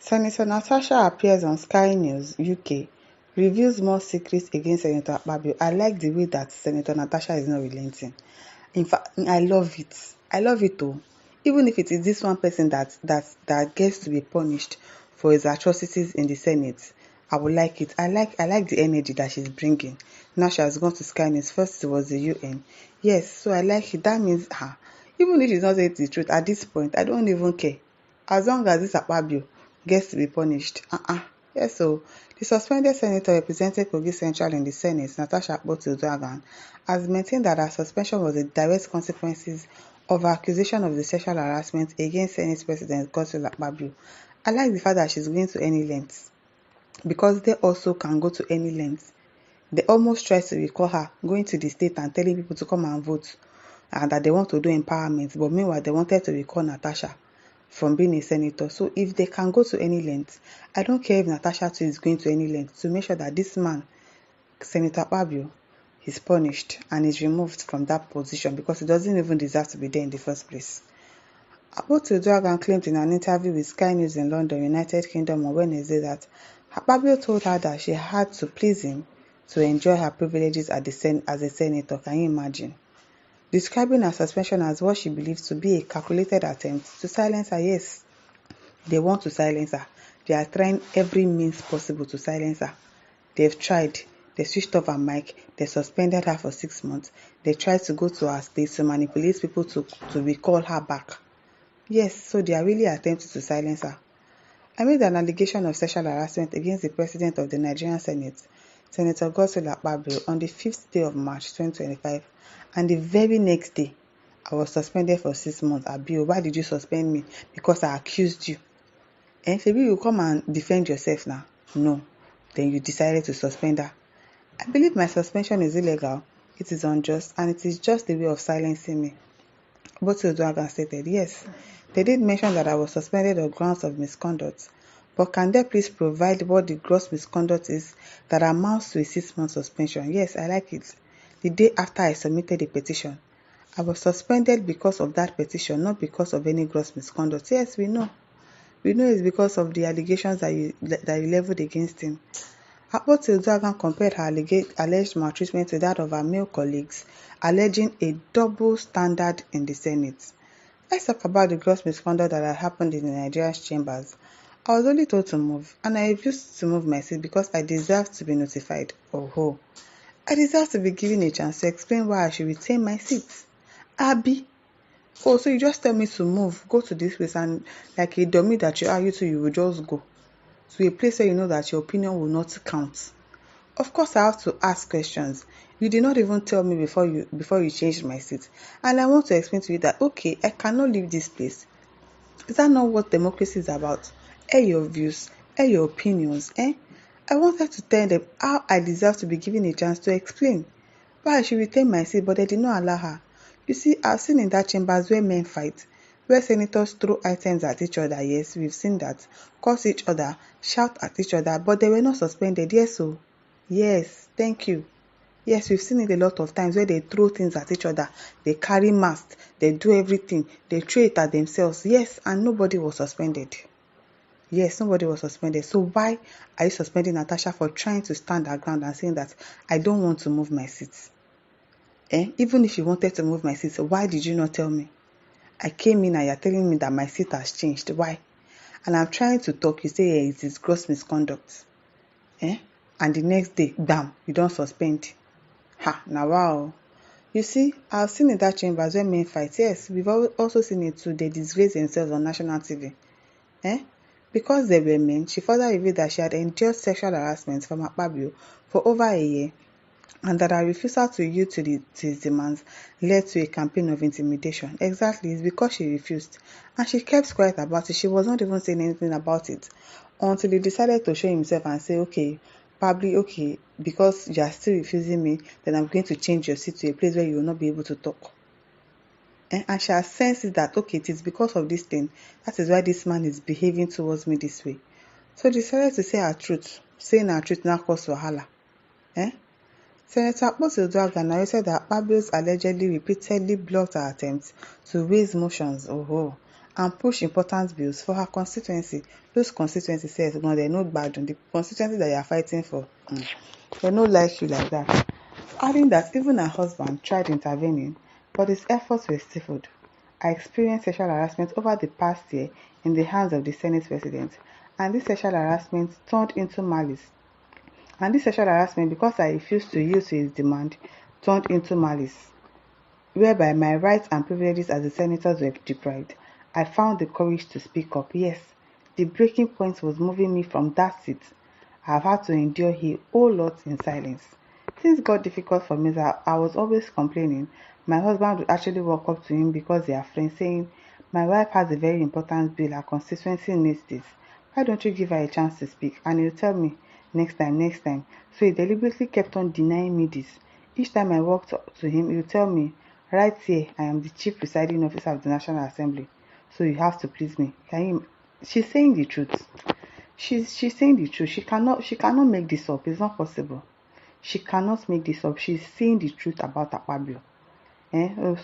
Senator Natasha appears on Sky News UK, reveals more secrets against Senator Akpabio. I like the way that Senator Natasha is not relenting. In fact, I love it. I love it too. Even if it is this one person that gets to be punished for his atrocities in the Senate, I would like it. I like the energy that she's bringing. Now she has gone to Sky News. First it was the UN. Yes, so I like it. That means her. Even if she's not saying the truth at this point, I don't even care. As long as this Akpabio gets to be punished. Yes, so the suspended senator representing Kogi Central in the Senate, Natasha Akpabio, has maintained that her suspension was a direct consequences of her accusation of the sexual harassment against Senate President Godswill Akpabio. I like the fact that she's going to any lengths because they also can go to any lengths. They almost tried to recall her going to the state and telling people to come and vote and that they want to do empowerment, but meanwhile they wanted to recall Natasha from being a senator. So if they can go to any length, I don't care if Natasha too is going to any length to make sure that this man, Senator Akpabio, is punished and is removed from that position because he doesn't even deserve to be there in the first place. Akpabio claimed in an interview with Sky News in London, United Kingdom on Wednesday that Akpabio told her that she had to please him to enjoy her privileges as a senator. Can you imagine? Describing her suspension as what she believes to be a calculated attempt to silence her. Yes, they want to silence her. They are trying every means possible to silence her. They've tried. They switched off her mic. They suspended her for 6 months. They tried to go to her state to manipulate people to recall her back. Yes, so they are really attempting to silence her. Amid an allegation of sexual harassment against the president of the Nigerian Senate, Senator Godswill Akpabio, on the 5th day of March 2025, and the very next day, I was suspended for 6 months. Abio, why did you suspend me? Because I accused you. And maybe you come and defend yourself now. No. Then you decided to suspend her. I believe my suspension is illegal. It is unjust, and it is just a way of silencing me. Both stated, yes, they did mention that I was suspended on grounds of misconduct, but can they please provide what the gross misconduct is that amounts to a 6-month suspension? Yes, I like it. The day after I submitted a petition, I was suspended because of that petition, not because of any gross misconduct. Yes, we know. We know it's because of the allegations that you leveled against him. Akpabio compared her alleged maltreatment to that of her male colleagues, alleging a double standard in the Senate. Let's talk about the gross misconduct that had happened in the Nigerian chambers. I was only told to move, and I refused to move my seat because I deserved to be notified. Oh, I deserve to be given a chance to explain why I should retain my seat. Abi. Oh, so you just tell me to move, go to this place, and like a dummy that you argue to, you will just go to a place where you know that your opinion will not count. Of course, I have to ask questions. You did not even tell me before you changed my seat, and I want to explain to you that okay, I cannot leave this place. Is that not what democracy is about? Air your views, air your opinions. I wanted to tell them how I deserve to be given a chance to explain why I should retain my seat, but they did not allow her. You see, I've seen in that chambers where men fight, where senators throw items at each other. Yes, we've seen that. Curse each other, shout at each other, but they were not suspended. Yes, so yes, thank you. Yes, we've seen it a lot of times where they throw things at each other, they carry masks, they do everything, they throw it at themselves. Yes, and nobody was suspended. Yes, nobody was suspended. So why are you suspending Natasha for trying to stand her ground and saying that I don't want to move my seat? Even if you wanted to move my seat, so why did you not tell me? I came in and you're telling me that my seat has changed. Why? And I'm trying to talk. You say it is gross misconduct. And the next day, bam, you don't suspend. Now wow. You see, I've seen in that chambers where men fight. Yes, we've also seen it too. They disgrace themselves on national TV. Because they were men, she further revealed that she had endured sexual harassment from Akpabio for over a year, and that her refusal to yield to his demands led to a campaign of intimidation. Exactly, it's because she refused. And she kept quiet about it. She was not even saying anything about it until he decided to show himself and say, okay, probably, okay, because you are still refusing me, then I'm going to change your seat to a place where you will not be able to talk. And she has sensed that, okay, it is because of this thing. That is why this man is behaving towards me this way. So decided to say her truth. Saying her truth now caused wahala. Senator Akpabio narrated that Akpabio allegedly repeatedly blocked her attempts to raise motions and push important bills for her constituency. Those constituencies say they no bad. The constituency that you are fighting for, they no like you like that. Adding that even her husband tried intervening, but his efforts were stifled. I experienced sexual harassment over the past year in the hands of the Senate President, and this sexual harassment turned into malice. And this sexual harassment, because I refused to yield to his demand, turned into malice, whereby my rights and privileges as a senator were deprived. I found the courage to speak up. Yes, the breaking point was moving me from that seat. I have had to endure a whole lot in silence. Things got difficult for me that I was always complaining. My husband would actually walk up to him because they are friends, saying, "My wife has a very important bill. Our constituency needs this. Why don't you give her a chance to speak?" And he'll tell me, next time, next time. So he deliberately kept on denying me this. Each time I walked up to him, he'll tell me, "Right here, I am the chief presiding officer of the National Assembly. So you have to please me." She's saying the truth. She's saying the truth. She cannot make this up. It's not possible. She cannot make this up. She's saying the truth about Akpabio.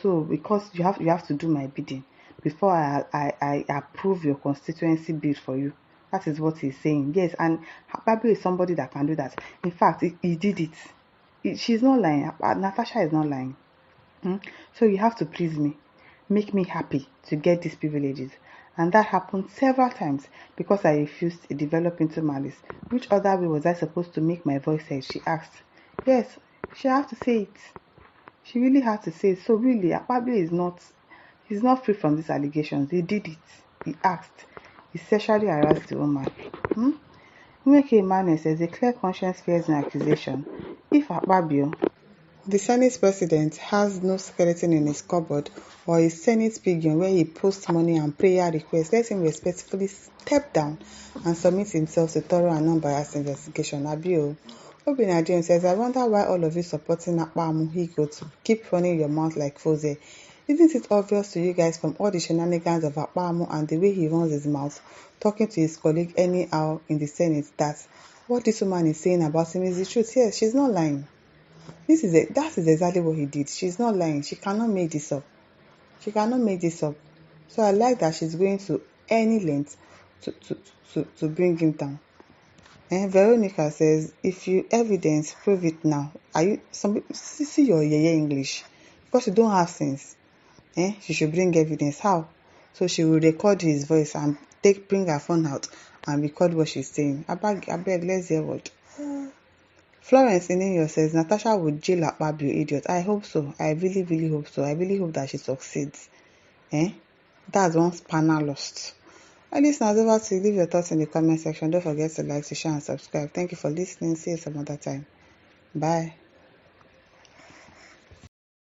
So because you have to do my bidding before I approve your constituency bid for you. That is what he's saying. Yes, and Akpabio is somebody that can do that. In fact, he did it. She's not lying. Natasha is not lying. So you have to please me, make me happy to get these privileges. And that happened several times because I refused to develop into malice. Which other way was I supposed to make my voice heard? She asked. Yes, she had to say it. She really had to say it. So really, Akpabio he's not free from these allegations. He did it. He asked. He sexually harassed the woman. Nweke Emmanuel says a clear conscience fears an accusation. If Akpabio, the Senate President, has no skeleton in his cupboard or a Senate pigeon where he posts money and prayer requests, let him respectfully step down and submit himself to thorough and unbiased investigation. Abio Obinna James says, I wonder why all of you supporting Akpa Amuhigo to keep running your mouth like Foze. Isn't it obvious to you guys from all the shenanigans of Akpa and the way he runs his mouth, talking to his colleague anyhow in the Senate, that what this woman is saying about him is the truth? Yes, she's not lying. That is exactly what he did. She's not lying. She cannot make this up. She cannot make this up. So I like that she's going to any length to bring him down. And Veronica says, if you evidence, prove it now. Some people see your English because you don't have sense. She should bring evidence. How? So she will record his voice and bring her phone out and record what she's saying. I beg, let's hear what. Florence Inenyo says, Natasha would jail Akpabio, idiot. I hope so. I really, really hope so. I really hope that she succeeds. That's one spanner lost. Well, listeners, over to you. Leave your thoughts in the comment section. Don't forget to like, to share, and subscribe. Thank you for listening. See you some other time. Bye.